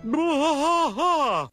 Bwaaa!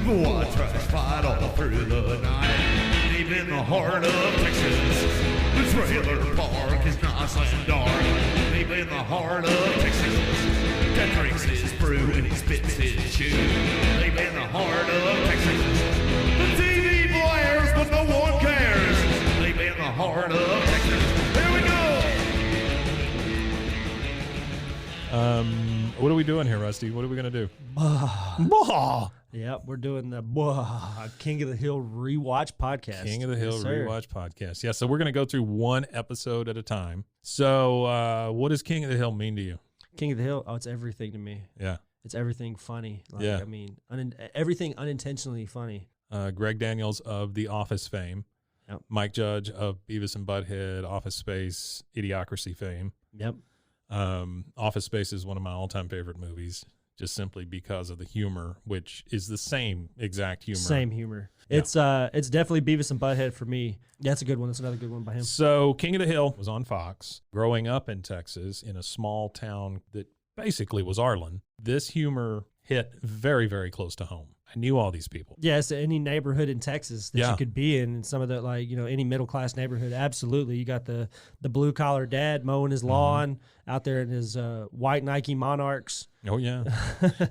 Bwaaa trash fight all through the night, deep in the heart of Texas. The trailer park is nice and dark, deep in the heart of Texas. Dad drinks his brew and he spits his chew, deep in the heart of Texas. The TV blares, but no one cares, deep in the heart of Texas. Here we go. What are we doing here, Rusty? What are we going to do? Bwaaa. Yep, we're doing the Bwaaa King of the Hill rewatch podcast. King of the Hill Yes, sir. rewatch podcast. Yeah, so we're going to go through one episode at a time. So what does King of the Hill mean to you? King of the Hill. Oh, it's everything to me. Yeah. It's everything funny. Like, Yeah. I mean, everything unintentionally funny. Greg Daniels of The Office fame. Yep. Mike Judge of Beavis and Butthead, Office Space, Idiocracy fame. Yep. Office Space is one of my all-time favorite movies, just simply because of the humor, which is the same exact humor. Same humor. Yeah. It's definitely Beavis and Butthead for me. That's a good one. That's another good one by him. So King of the Hill was on Fox. Growing up in Texas in a small town that basically was Arlen, this humor hit very, very close to home. I knew all these people. Yes, any neighborhood in Texas that Yeah. you could be in, some of the, like, any middle class neighborhood, absolutely. You got the blue collar dad mowing his lawn out there in his white Nike Monarchs. Oh yeah,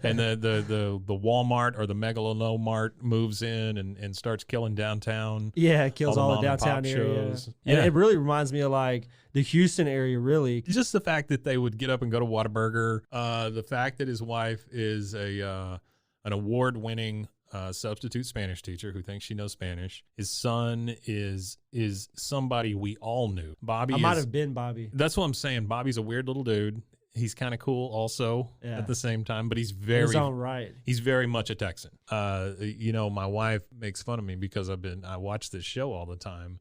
and the Walmart or the Megalonomart moves in and starts killing downtown. Yeah, it kills all the mom and pop downtown area. shows. And Yeah. it really reminds me of like the Houston area, really. Just the fact that they would get up and go to Whataburger. The fact that his wife is an award-winning substitute Spanish teacher who thinks she knows Spanish. His son is somebody we all knew. Bobby. I might have been Bobby. That's what I'm saying. Bobby's a weird little dude. He's kind of cool also at the same time, but he's In very his own right. He's very much a Texan. My wife makes fun of me because I watch this show all the time.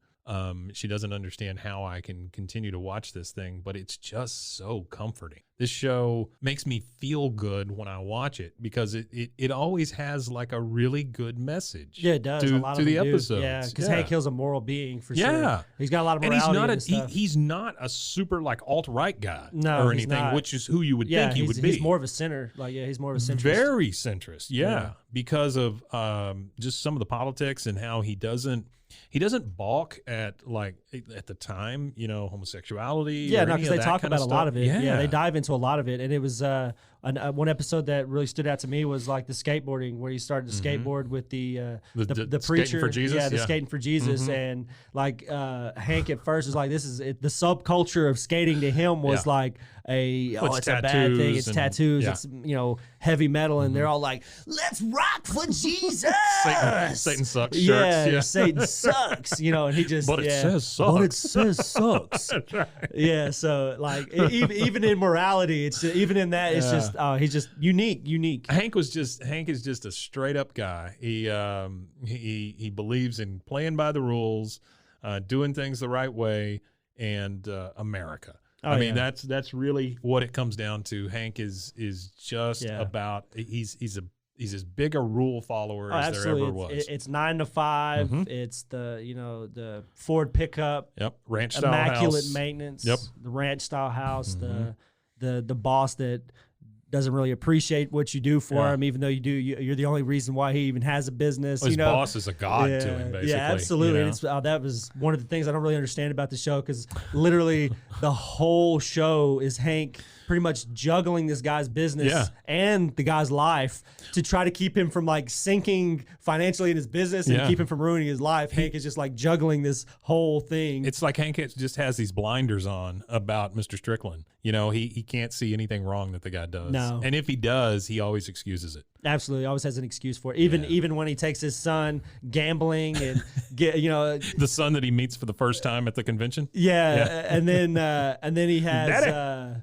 She doesn't understand how I can continue to watch this thing, but it's just so comforting. This show makes me feel good when I watch it because it always has like a really good message. Yeah, it does. To, a lot to of the them do. episodes. Yeah, because Hank Hill's a moral being for Yeah. sure. He's got a lot of And morality he's not in his stuff. he's not a super like alt-right guy No, or he's anything, not. which is who you would Yeah, think he would be. he's more of a center. Like, yeah, he's more of a centrist. Very centrist, Yeah. because of just some of the politics and how he doesn't balk at at the time, homosexuality. Yeah, or no, any because of they that talk kind about of a lot stuff. of it. Yeah, they dive into a lot of it. And it was one episode that really stood out to me was like the skateboarding, where he started to skateboard with the Skating preacher. for Jesus? Yeah, the Yeah. skating for Jesus. And like Hank at first was like, this is it. The subculture of skating to him was Yeah. like It's it's a bad thing. It's tattoos and- tattoos. yeah. It's heavy metal, and they're all like, let's rock for Jesus. Satan sucks Yeah, shirts. Yeah. Satan sucks. And he just But it says But it sucks. says sucks. Yeah, so like even in morality, it's even in that, it's just he's just unique. Hank is just a straight up guy. He believes in playing by the rules, doing things the right way, and America. I mean, that's really what it comes down to. Hank is just about he's as big a rule follower as there ever was. It's 9 to 5. It's the Ford pickup. Yep, ranch style Immaculate house. maintenance. Yep. The ranch style house. The boss that doesn't really appreciate what you do for him, even though you do. You're the only reason why he even has a business. His boss is a god to him, basically. Yeah, absolutely. And that was one of the things I don't really understand about the show, because literally the whole show is Hank pretty much juggling this guy's business and the guy's life to try to keep him from like sinking financially in his business and keep him from ruining his life. Hank is just like juggling this whole thing. It's like Hank just has these blinders on about Mr. Strickland. He can't see anything wrong that the guy does. No, No. And if he does, he always excuses it. Absolutely, always has an excuse for it. Even when he takes his son gambling and the son that he meets for the first time at the convention. Yeah. and then he has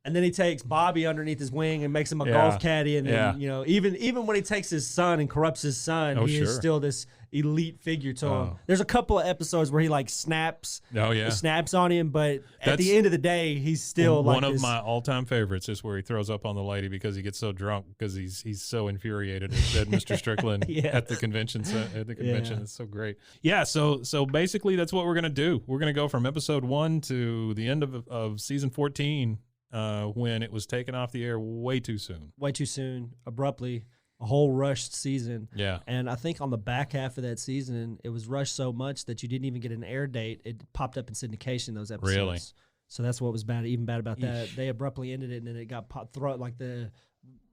and then he takes Bobby underneath his wing and makes him a golf caddy, and then even when he takes his son and corrupts his son, he is still this elite figure to him. There's a couple of episodes where he like snaps on him, but at the end of the day, he's still one of my all-time favorites is where he throws up on the lady because he gets so drunk because he's so infuriated at Mr. Strickland at the convention. It's so great. Yeah, so basically that's what we're gonna do. We're gonna go from episode 1 to the end of season 14 when it was taken off the air way too soon, abruptly. A whole rushed season. Yeah. And I think on the back half of that season, it was rushed so much that you didn't even get an air date. It popped up in syndication, those episodes. Really? So that's what was bad about that. They abruptly ended it, and then it got thrown, like the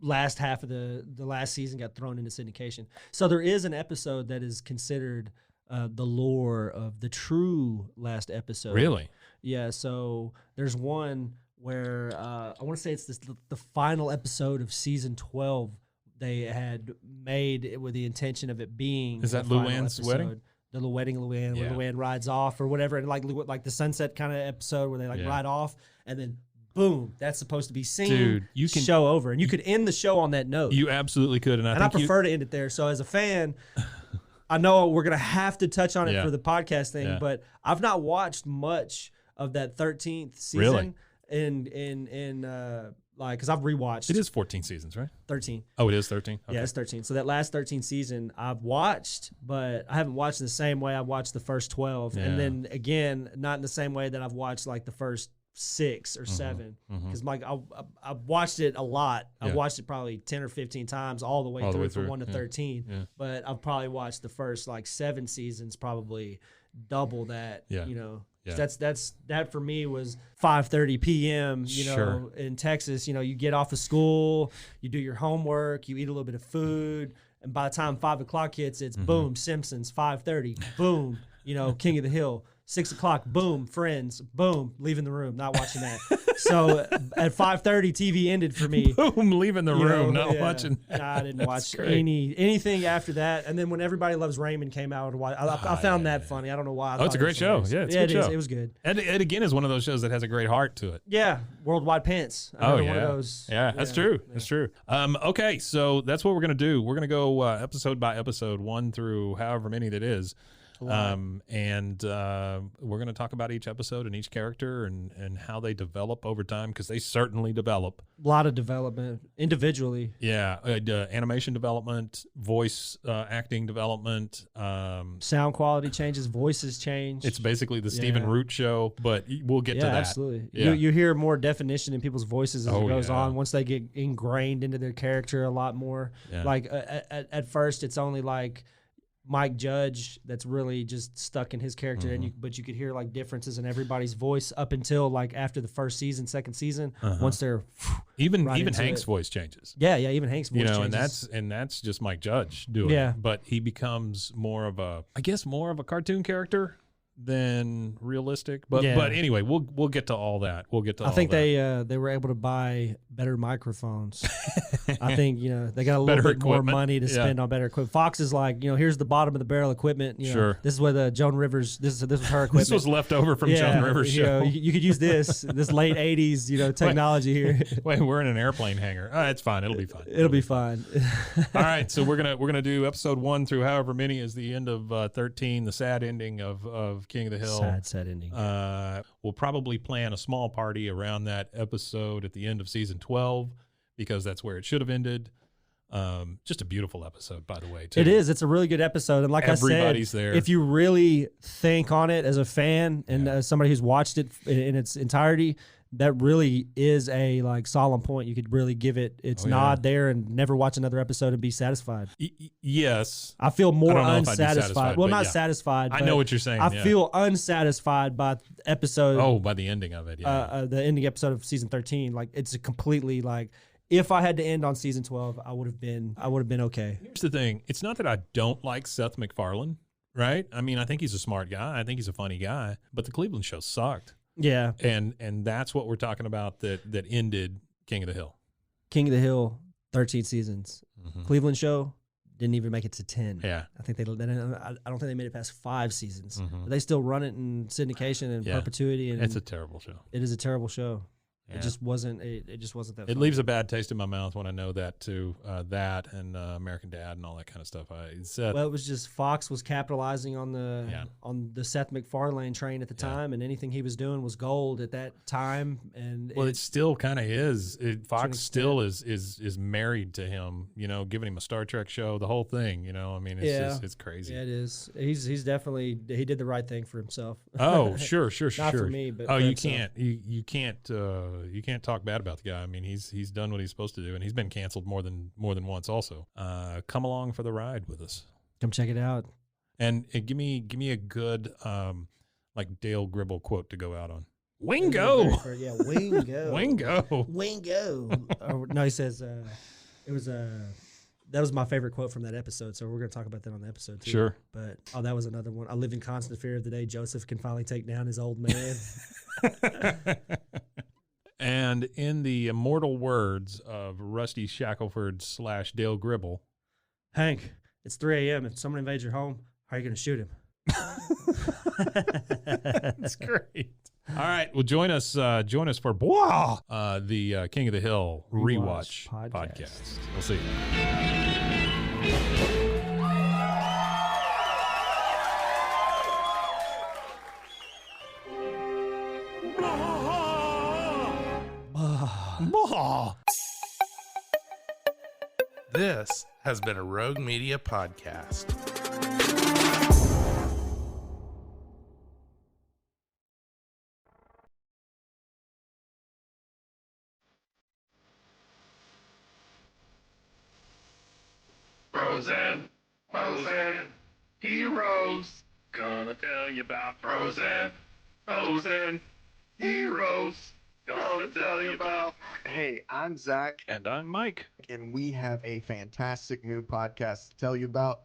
last half of the last season got thrown into syndication. So there is an episode that is considered the lore of the true last episode. Really? Yeah. So there's one where I want to say it's the final episode of season 12. They had made it with the intention of it being. Is that Luann's wedding? The wedding, Luann, where Luann rides off or whatever, and like the sunset kind of episode where they ride off, and then boom, that's supposed to be seen. Dude, you can show over, and you could end the show on that note. You absolutely could, and I prefer to end it there. So as a fan, I know we're gonna have to touch on it for the podcast thing, but I've not watched much of that 13th season. Really? Because I've rewatched. It is 14 seasons, right? 13. Oh, it is 13? Okay. Yeah, it's 13. So that last 13 season I've watched, but I haven't watched the same way I watched the first 12. Yeah. And then, again, not in the same way that I've watched, like, the first 6 or 7. Because, I've watched it a lot. I've watched it probably 10 or 15 times all the way through from 1 to 13. Yeah. But I've probably watched the first, 7 seasons probably double that, Yeah. That for me was 5:30 p.m. In Texas. You get off of school, you do your homework, you eat a little bit of food, and by the time 5 o'clock hits, it's boom, Simpsons. 5:30, boom, King of the Hill. 6 o'clock, boom, Friends, boom, leaving the room, not watching that. So at 5:30, TV ended for me. Boom, leaving the room, not watching that. I didn't watch anything after that. And then when Everybody Loves Raymond came out, I found that funny. I don't know why. It's a great show. Yeah, it's a good show. It was good. And it again is one of those shows that has a great heart to it. Yeah, Worldwide Pants. One of those. Yeah, that's true. Yeah. That's true. Okay, so that's what we're gonna do. We're gonna go episode by episode, 1 through however many that is. And we're going to talk about each episode and each character and how they develop over time, because they certainly develop. A lot of development individually. Yeah, animation development, voice acting development. Sound quality changes, voices change. It's basically the Stephen Root show, but we'll get to that. Absolutely. Yeah. You hear more definition in people's voices as it goes on, once they get ingrained into their character a lot more. Yeah. Like at first, it's only like Mike Judge that's really just stuck in his character, but you could hear differences in everybody's voice up until after the first season, second season. Once they're even Hank's voice changes. Yeah, even Hank's voice changes. and that's just Mike Judge doing it. But he becomes more of a cartoon character than realistic. But anyway, we'll get to all that. I think they were able to buy better microphones. I think they got a little bit more money to spend on better equipment. Fox is here's the bottom of the barrel equipment. This is what Joan Rivers. This was her equipment. This was left over from Joan Rivers' show. You could use this late '80s technology here. Wait, we're in an airplane hangar. It's fine. It'll be fine. It'll be fine. All right, so we're gonna do episode 1 through however many is the end of 13, the sad ending of King of the Hill. Sad ending. We'll probably plan a small party around that episode at the end of season 12, because that's where it should have ended. Just a beautiful episode, by the way, too. It is. It's a really good episode. And everybody's there. If you really think on it as a fan and as somebody who's watched it in its entirety, that really is a solemn point. You could really give it its nod there and never watch another episode and be satisfied. Yes. I feel more unsatisfied. Well, not satisfied. I know what you're saying. I feel unsatisfied by episode. Oh, by the ending of it. Yeah. The ending episode of season 13. It's a completely if I had to end on season 12, I would have been okay. Here's the thing. It's not that I don't like Seth MacFarlane, right? I mean, I think he's a smart guy. I think he's a funny guy. But the Cleveland show sucked. Yeah. And that's what we're talking about that ended King of the Hill. King of the Hill, 13 seasons. Mm-hmm. Cleveland show didn't even make it to 10. Yeah. I think I don't think they made it past 5 seasons. Mm-hmm. But they still run it in syndication and perpetuity. And it's a terrible show. It is a terrible show. Yeah. It just wasn't. It just wasn't that. It fun. leaves a bad taste in my mouth when I know that too. That and American Dad and all that kind of stuff. Well, it was just Fox was capitalizing on the Seth MacFarlane train at the time, and anything he was doing was gold at that time. And it still kind of is. Fox still is married to him. You know, giving him a Star Trek show, the whole thing. You know, I mean, it's crazy. Yeah, it is. He's definitely he did the right thing for himself. Oh, sure. Not for me, but you can't. You can't talk bad about the guy. I mean, he's done what he's supposed to do, and he's been canceled more than once. Also, come along for the ride with us. Come check it out, and give me a good like Dale Gribble quote to go out on. Wingo, Wingo, Wingo, Wingo. No, he says it was that was my favorite quote from that episode. So we're gonna talk about that on the episode too. Sure. But that was another one. I live in constant fear of the day Joseph can finally take down his old man. And in the immortal words of Rusty Shackelford / Dale Gribble, Hank, it's 3 a.m. If someone invades your home, how are you going to shoot him? That's great. All right. Well, join us for Bwaaa, the King of the Hill rewatch podcast. We'll see you. This has been a Rogue Media podcast. Frozen, heroes. Gonna tell you about Frozen, heroes. Gonna tell you about. Hey, I'm Zach. And I'm Mike. And we have a fantastic new podcast to tell you about.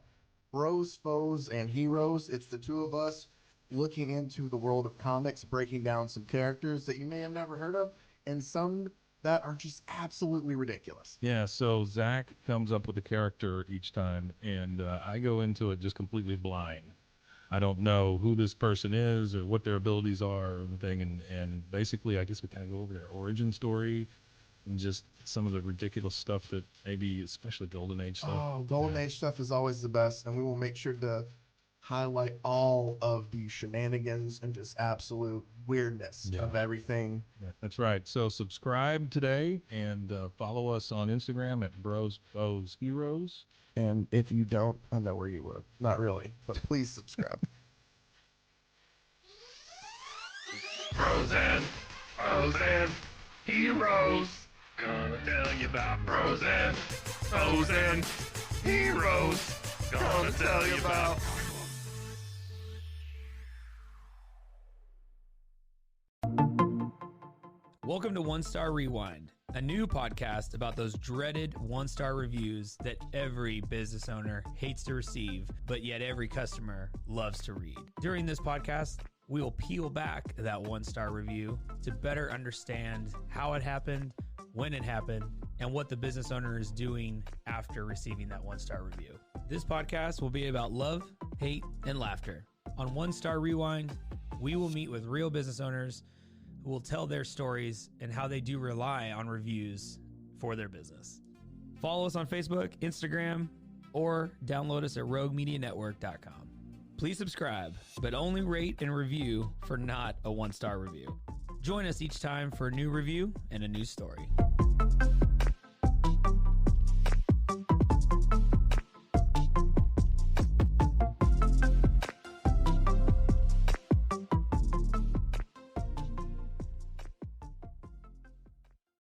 Bros, Foes, and Heroes. It's the two of us looking into the world of comics, breaking down some characters that you may have never heard of, and some that are just absolutely ridiculous. Yeah, so Zach comes up with a character each time, and I go into it just completely blind. I don't know who this person is or what their abilities are or anything, and basically I guess we kind of go over their origin story and just some of the ridiculous stuff that maybe, especially Golden Age stuff. Oh, Golden Age stuff is always the best, and we will make sure to highlight all of the shenanigans and just absolute weirdness of everything. Yeah, that's right. So subscribe today and follow us on Instagram at Bros, Foes, Heroes. And if you don't, I know where you would. Not really, but please subscribe. Frozen, heroes. Gonna tell you about Frozen, heroes. Gonna tell you about. Welcome to One Star Rewind, a new podcast about those dreaded one-star reviews that every business owner hates to receive, but yet every customer loves to read. During this podcast, we will peel back that one-star review to better understand how it happened, when it happened, and what the business owner is doing after receiving that one-star review. This podcast will be about love, hate, and laughter. On One Star Rewind, we will meet with real business owners who will tell their stories and how they do rely on reviews for their business. Follow us on Facebook, Instagram, or download us at roguemedianetwork.com. Please subscribe, but only rate and review for not a one-star review. Join us each time for a new review and a new story.